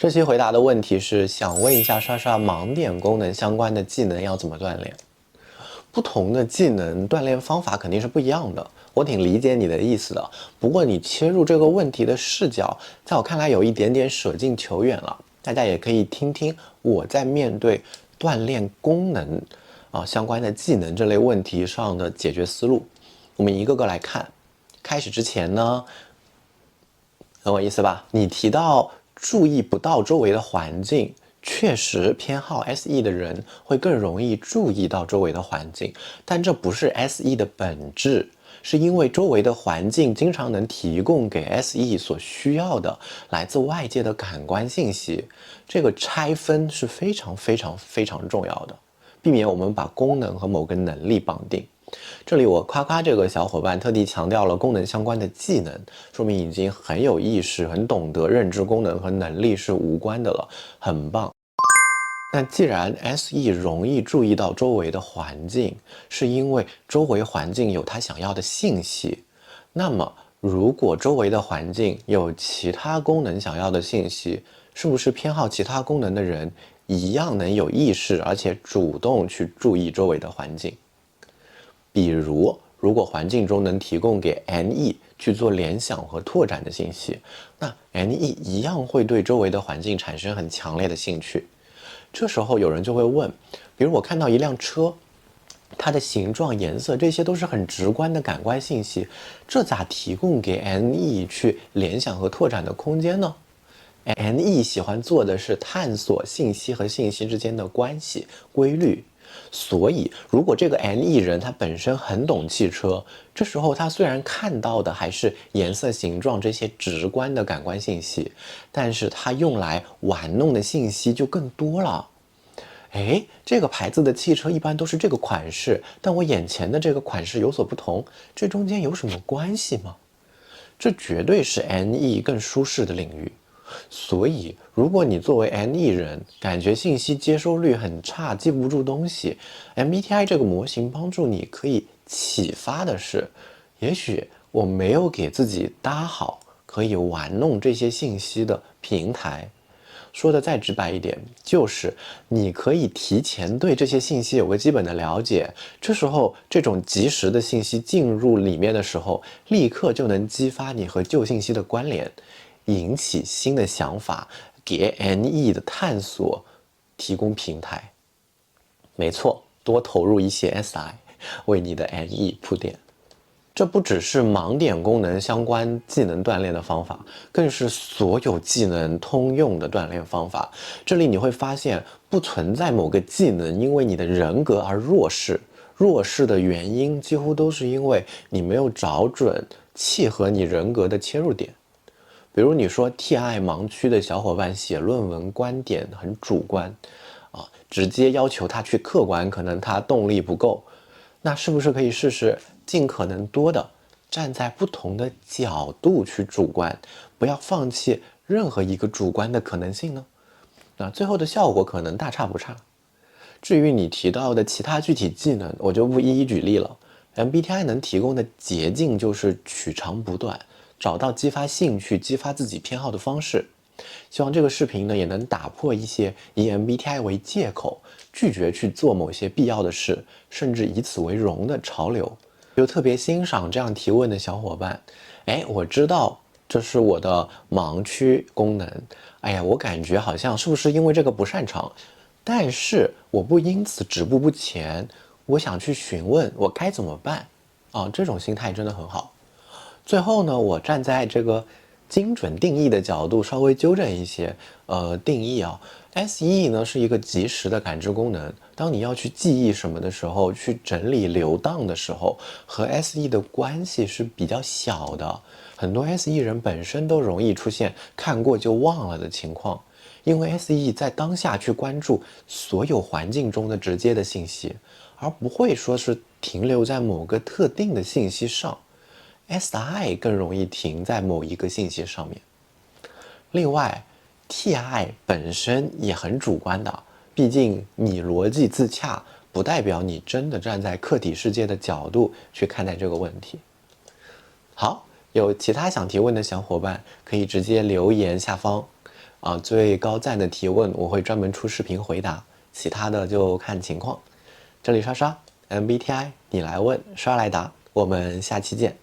这期回答的问题是想问一下刷刷，盲点功能相关的技能要怎么锻炼？不同的技能锻炼方法肯定是不一样的，我挺理解你的意思的。不过你切入这个问题的视角，在我看来有一点点舍近求远了。大家也可以听听我在面对锻炼功能相关的技能这类问题上的解决思路。我们一个个来看。开始之前呢，懂我意思吧？你提到注意不到周围的环境，确实偏好 SE 的人会更容易注意到周围的环境，但这不是 SE 的本质，是因为周围的环境经常能提供给 SE 所需要的来自外界的感官信息。这个拆分是非常重要的，避免我们把功能和某个能力绑定。这里我夸夸这个小伙伴特地强调了功能相关的技能，说明已经很有意识，很懂得认知功能和能力是无关的了，很棒。那既然 SE 容易注意到周围的环境，是因为周围环境有他想要的信息，那么如果周围的环境有其他功能想要的信息，是不是偏好其他功能的人一样能有意识而且主动去注意周围的环境？比如，如果环境中能提供给 NE 去做联想和拓展的信息，那 NE 一样会对周围的环境产生很强烈的兴趣。这时候有人就会问，比如我看到一辆车，它的形状、颜色，这些都是很直观的感官信息，这咋提供给 NE 去联想和拓展的空间呢？NE 喜欢做的是探索信息和信息之间的关系规律，所以如果这个 NE 人他本身很懂汽车，这时候他虽然看到的还是颜色、形状这些直观的感官信息，但是他用来玩弄的信息就更多了。哎，这个牌子的汽车一般都是这个款式，但我眼前的这个款式有所不同，这中间有什么关系吗？这绝对是 NE 更舒适的领域。所以，如果你作为 NE 人，感觉信息接收率很差，记不住东西，MBTI 这个模型帮助你可以启发的是，也许我没有给自己搭好可以玩弄这些信息的平台。说的再直白一点，就是你可以提前对这些信息有个基本的了解，这时候这种及时的信息进入里面的时候，立刻就能激发你和旧信息的关联，引起新的想法，给 NE 的探索提供平台。没错，多投入一些 SI， 为你的 NE 铺垫。这不只是盲点功能相关技能锻炼的方法，更是所有技能通用的锻炼方法。这里你会发现，不存在某个技能因为你的人格而弱势，弱势的原因几乎都是因为你没有找准契合你人格的切入点。比如你说 TI 盲区的小伙伴写论文观点很主观，直接要求他去客观，可能他动力不够。那是不是可以试试尽可能多的站在不同的角度去主观，不要放弃任何一个主观的可能性呢？那最后的效果可能大差不差。至于你提到的其他具体技能，我就不一一举例了。MBTI 能提供的捷径就是取长补短，找到激发兴趣、激发自己偏好的方式。希望这个视频呢，也能打破一些以 MBTI 为借口，拒绝去做某些必要的事，甚至以此为荣的潮流。就特别欣赏这样提问的小伙伴。哎，我知道这是我的盲区功能。哎呀，我感觉好像是不是因为这个不擅长？但是我不因此止步不前，我想去询问我该怎么办。这种心态真的很好。最后呢，我站在这个精准定义的角度稍微纠正一些，定义SE 呢是一个即时的感知功能，当你要去记忆什么的时候，去整理流档的时候，和 SE 的关系是比较小的。很多 SE 人本身都容易出现看过就忘了的情况，因为 SE 在当下去关注所有环境中的直接的信息，而不会说是停留在某个特定的信息上。SI 更容易停在某一个信息上面。另外 TI 本身也很主观的，毕竟你逻辑自洽，不代表你真的站在客体世界的角度去看待这个问题。好，有其他想提问的小伙伴可以直接留言下方，最高赞的提问我会专门出视频回答，其他的就看情况。这里刷刷 MBTI，你来问，刷来答，我们下期见。